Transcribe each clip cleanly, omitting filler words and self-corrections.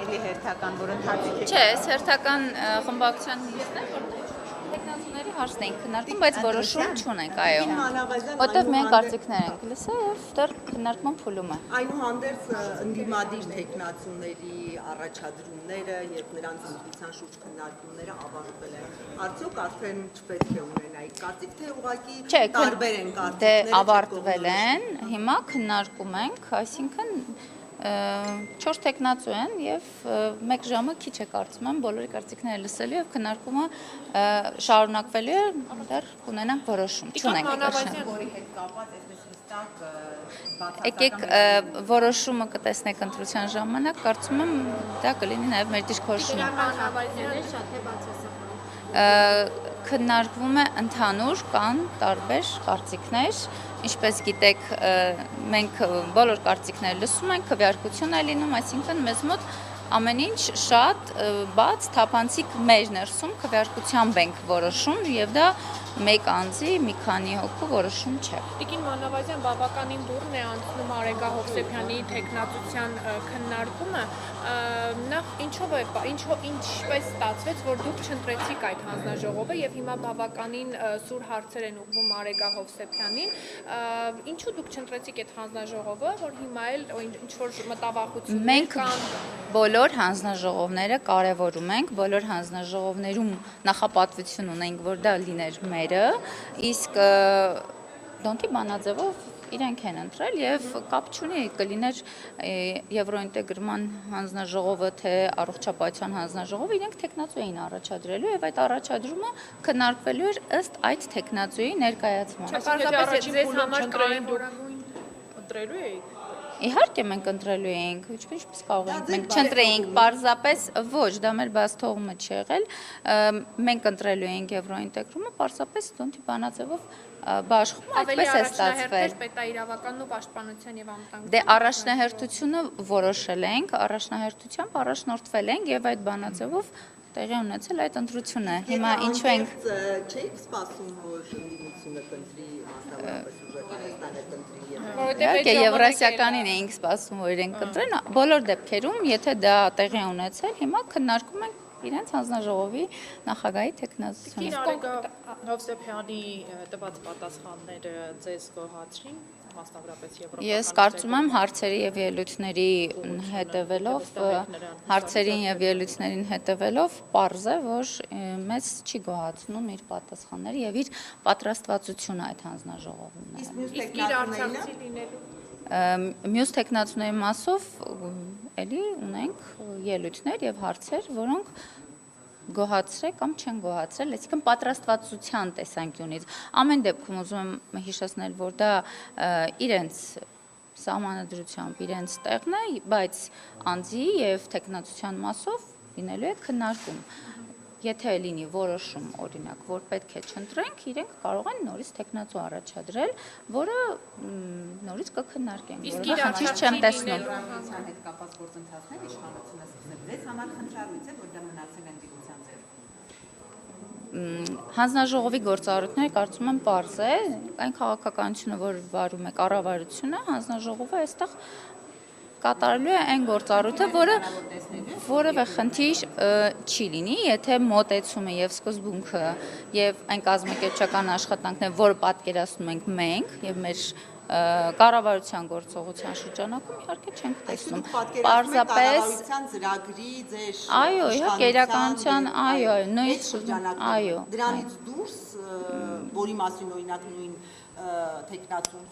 էլի հերթական, որ ընթացիկ է։ Չէ, այս հերթական խմբակցության նիստն է, որտեղ տեխնացուների հարցն ենք քննարկում, բայց որոշում չունենք, այո։ Որտեղ միայն կարծիքներ ենք լսել եւ դեռ քննարկման փուլում է։ Այնուհանդերձ ընդդիմադիր տեխնացուների առաջադրումները եւ նրանց ընդդիմության շուրջ քննարկումները ավարտվել են։ Արդյոք արդեն չպետք է ունենայի կարծիք, թե ուղղակի տարբեր են կարծիքները։ Դե ավարտվել են, հիմա քննարկում ենք, այսինքն 4 տեխնացու են եւ 1 ժամը քիչ է կարծում եմ բոլորի կարծիքները լսելու եւ քննարկումը շարունակվելու է, դեռ կունենանք որոշում, չունենք որի հետ կապված այսպես հստակ Եկեք որոշումը կտեսնեք ընտրության ժամանակ, կարծում եմ դա կլինի նաեւ մեր դիրքորոշումը։ Քննարկվում է ընդհանուր կան տարբեր կարծիքներ, ինչպես գիտեք, մենք բոլոր կարծիքները լսում ենք, քվեարկություն է լինում, այսինքն մեզ մոտ ամեն ինչ շատ բաց, թափանցիկ մեր ներսում քվեարկությամբ ենք որոշում եւ դա մեկ անձի մի քանի հոգու որոշում չէ։ Տիկին Մանավազյան բավականին բուրն է անցնում Արեգա Հովսեփյանի տեխնացության քննարկումը, նախ ինչպես ստացվեց, որ դուք չընտրեցիք այդ հանձնաժողովը եւ հիմա բավականին սուր հարցեր են ուղղվում Արեգա Հովսեփյանին, ինչու դուք չընտրեցիք այդ հանձնաժողովը, որ հիմա էլ ինչ որ մտավախություններ կան։ Բոլոր հանձնաժողովները կարևորում ենք, բոլոր հանձնաժողովներում նախապատվություն ունենք, որ դա լիներ մերը, իսկ դոնտի բանաձևով իրենք են ընտրել եւ կապ չունի կլիներ Եվրոինտեգրման հանձնաժողովը թե առողջապահության հանձնաժողովը, իրենք տեխնացու էին առաջադրելու եւ այդ առաջադրումը քննարկվելու էր ըստ այդ տեխնացուի ներկայացման։ Պարզապես ձեզ համար կարևորագույն ընտրելու էիք։ Իհարկե մենք ընտրելու էինք, ինչպես կարող ենք, մենք չընտրեինք պարզապես, ոչ, դա մեր բաց թողումը չի եղել, մենք ընտրելու էինք Եվրոինտեգրումը, պարզապես դոնտի բանաձևով բաշխում այդպես է ստացվել։ Պետաիրավականն ու պաշտպանության եւ անվտանգության։ Դե առաջնահերթությունը որոշել ենք, առաջնահերթությամբ առաջնորդվել ենք եւ այդ բանաձևով տեղի ունեցել այդ ընտրությունը։ Հիմա ինչու ենք չէիք սպասում, որ ընդդիմությունը կընտրի մասնավորապես ուժեղանստանը կընտրի Իհարկե Եվրասիականին էինք սպասում, որ իրենք կընտրեն, բոլոր դեպքերում, եթե դա տեղի ունեցել, հիմա քննարկում ենք իրենց հանձնաժողովի նախագահի տեխնացությունը։ Իսկ Արեգա Հովսեփյանի տված պատասխանները ձեզ գոհացրին, մասնավորապես եվրոպական։ Ես կարծում եմ հարցերի եւ ելույթների հետևելով պարզ է, որ մեզ չի գոհացնում իր պատասխանները եւ իր պատրաստվածությունը այդ հանձնաժողովում։ Իսկ իր արցախցի լինելու Մյուս տեխնացուների մասով էլի ունենք ելույթներ եւ հարցեր, որոնք գոհացրել կամ չեն գոհացրել, այսինքն պատրաստվածության տեսանկյունից։ Ամեն դեպքում ուզում եմ հիշեցնել, որ դա իրենց սահմանադրությամբ իրենց տեղն է, բայց անձի եւ տեխնացության մասով լինելու է քննարկում։ Եթե լինի որոշում, օրինակ, որ պետք է չընտրենք, իրենք կարող են նորից տեխնացու առաջադրել, որը նորից կքննարկենք, որը խնդիր չեմ տեսնում։ հետ կապված գործընթացներ իշխանությունը սկսել։ Ձեզ համար խնդրալույց է, որ դա մնացել են դիպության ձեռքում։ Հանձնաժողովի գործառույթները կարծում եմ պարզ է, այն քաղաքականությունը, որ վարում է կառավարությունը, հանձնաժողովը այստեղ կատարելու է այն գործառույթը, որը որևէ խնդիր չի լինի, եթե մոտեցումը եւ սկզբունքը եւ այն կազմակերպչական աշխատանքն է, որը պատկերացնում ենք մենք եւ մեր կառավարության գործողության շրջանակում իհարկե չենք տեսնում։ Պարզապես ծրագրի ձեր այո, իհարկե իրականության, այո, դրանից դուրս, որի մասին օրինակ նույն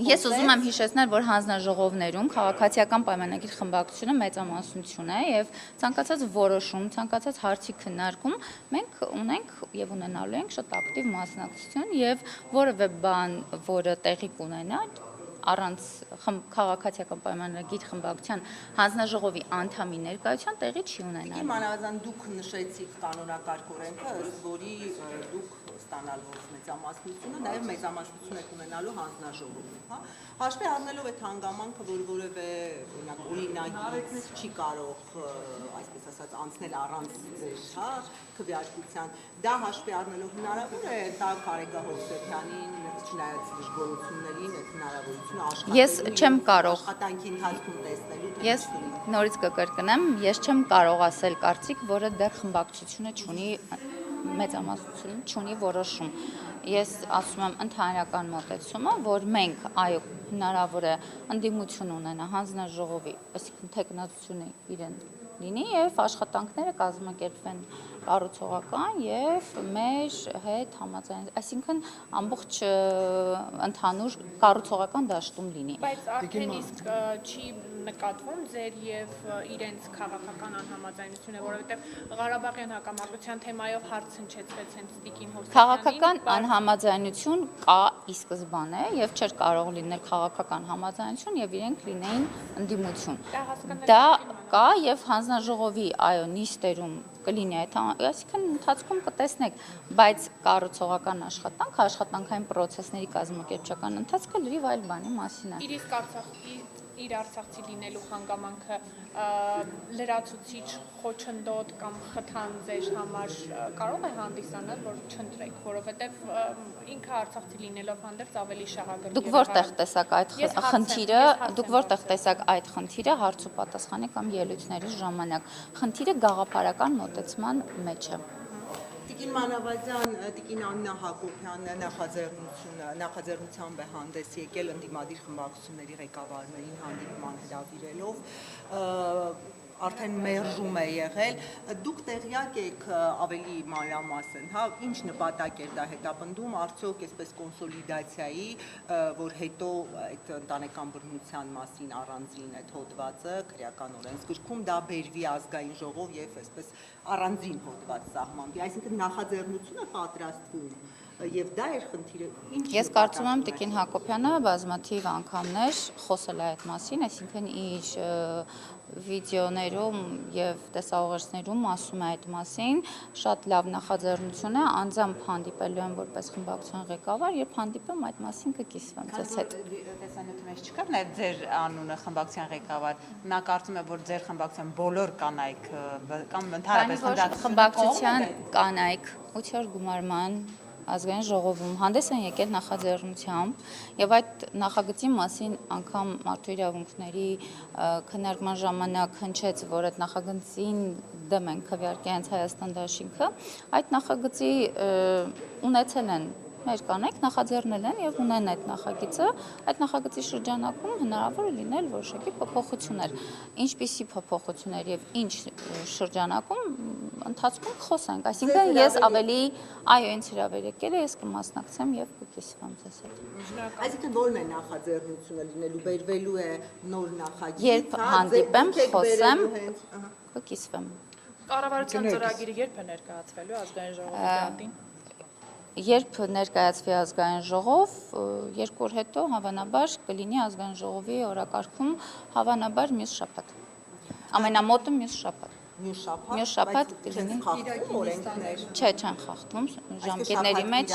Ես ուզում եմ հիշեցնել, որ հանձնաժողովներում քաղաքացիական պայմանագիր խմբակցությունը մեծամասնություն է եւ ցանկացած որոշում, ցանկացած հարցի քննարկում մենք ունենք եւ ունենալու ենք շատ ակտիվ մասնակցություն եւ որևէ բան, որը տեղի կունենա առանց քաղաքացիական պայմանագիր խմբակցության հանձնաժողովի անդամի ներկայության տեղի չի ունենալու։ Մանավանդ դուք նշեցիք կանոնակարգ օրենքը, ըստ որի դուք ստանալու մեծամասնությունը, նաև մեծամասնություն եք ունենալու հանձնաժողովում, հա։ Հաշվի առնելով այդ հանգամանքը, որ որևէ օրինագիծ չի կարող, այսպես ասած, անցնել առանց ձեր, հա, քվեարկության, դա հաշվի առնելով հնարավոր է տալ Արեգա Հովսեփյանին, չնայած դժգոհություններին, այդ հնարավորությունը աշխատելու, Ես չեմ կարող աշխատանքի ընթացքում տեսնելու, Ես Նորից կկրկնեմ, ես չեմ կարող ասել կարծիք, որը դեռ խմբակցությունը չունի մեծամասնություն, չունի որոշում։ Ես ասում եմ ընդհանրական մոտեցումը, որ մենք այո հնարավոր է ընդդիմություն ունենա հանձնաժողովի, այսինքն թեկնածությունը իրեն լինի եւ աշխատանքները կազմակերպվեն կառուցողական եւ մեր հետ համաձայն, այսինքն ամբողջ ընդհանուր կառուցողական դաշտում լինի։ Բայց արդեն իսկ չի նկատվում ձեր եւ իրենց քաղաքական անհամաձայնությունը, որովհետեւ Ղարաբաղյան հակամարտության թեմայով հարց հնչեցվեց հենց Տիկին Հովսեփյանին։ Քաղաքական անհամաձայնություն կա ի սկզբանե եւ չէր կարող լինել քաղաքական համաձայնություն եւ իրենք լինեին ընդդիմություն։ Դա կա եւ հանձնաժողովի այո նիստերում կլինի այդ, այսինքն ընթացքում կտեսնեք, բայց կառուցողական աշխատանքային պրոցեսների կազմակերպչական ընթացքը լրիվ այլ բանի մասին է։ Իր արցախցի լինելու հանգամանքը լրացուցիչ խոչընդոտ կամ խթան ձեր համար կարող է հանդիսանալ, որ չընտրեք, որովհետև ինքը արցախցի լինելով հանդերձ ավելի շահագրգիռ։ Դուք որտեղ տեսակ այդ խնդիրը, դուք որտեղ տեսակ այդ խնդիրը հարց ու պատասխանի կամ ելույթների ժամանակ։ Խնդիրը գաղափարական մոտեցման մեջ է։ Տիկին Մանավազյան, Տիկին Աննա Հակոբյանը նախաձեռնությամբ է հանդես եկել ընդդիմադիր խմբակցությունների ղեկավարներին հանդիպման հրավիրելով, արդեն մերժում է եղել, դուք տեղյակ եք ավելի մանրամասն, հա, ինչ նպատակ էր դա հետապնդում, արդյոք այսպես կոնսոլիդացիայի, որ հետո այդ ընտանեկան բռնության մասին առանձին այդ հոդվածը քրեական օրենսգրքում դա բերվի ազգային ժողով եւ այսպես առանձին հոդված սահմանվի, այսինքն նախաձեռնությունը պատրաստվում եւ դա էր խնդիրը։ Ես կարծում եմ Տիկին Հակոբյանը բազմաթիվ անգամներ խոսել է այդ մասին, այսինքն իր վիդեոներում եւ տեսաուղերձներում ասում է այդ մասին, շատ լավ նախաձեռնություն է, անձամբ հանդիպելու եմ որպես խմբակցության ղեկավար, երբ հանդիպեմ այդ մասին կկիսվեմ ձեզ հետ։ Տեսանյութի մեջ չկար նաեւ ձեր անունը խմբակցության ղեկավար, նա կարծում է, որ ձեր խմբակցության բոլոր կանայք կամ ընդհանրապես խմբակցության կանայք 8-րդ գումարման ազգային ժողովում հանդես են եկել նախաձեռնությամբ եւ այդ նախագծի մասին անգամ մարդու իրավունքների քննարկման ժամանակ հնչեց, որ այդ նախագծին դեմ են քվեարկի հենց Հայաստան դաշինքը, այդ նախագծի ունեցել են մեր կանայք նախաձեռնել են եւ ունեն այդ նախագիծը, այդ նախագծի շրջանակում հնարավոր է լինել որոշակի փոփոխություններ, ինչպիսի փոփոխություններ եւ ինչ շրջանակում ընթացքում խոսենք, այսինքն ես ավելի այո ինձ հրավեր եկել է, ես կմասնակցեմ եւ կկիսվեմ ձեզ հետ։ Այսինքն ո՞րն է նախաձեռնությունը լինելու, բերվելու է նոր նախագիծ, երբ հանդիպեմ, խոսեմ, կկիսվեմ։ Կառավարության ծրագիրը երբ է ներկայացվելու ազգային ժողովի դատին։ Երբ ներկայացվի ազգային ժողով, 2 օր հետո հավանաբար կլինի ազգային ժողովի օրակարգում հավանաբար մյուս շաբաթ։ Ամենամոտը մյուս շաբաթ։ Մյուս շաբաթ կլինի։ Չէ, չեն խախտվում, ժամկետների մեջ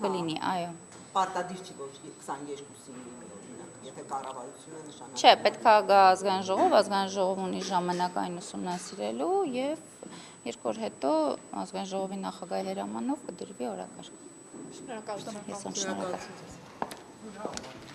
կլինի, այո։ Պարտադիր չի, որ 22-ին լինի, օրինակ, եթե կառավարությունը նշանակի։ Չէ, պետք է գա ազգային ժողով ունի ժամանակ այն ուսումնասիրելու եւ 2 օր հետո ազգային ժողովի նախագահի հրամանով կդրվի օրակարգ։ Շնորհակալություն։ Ես շնորհակալ եմ։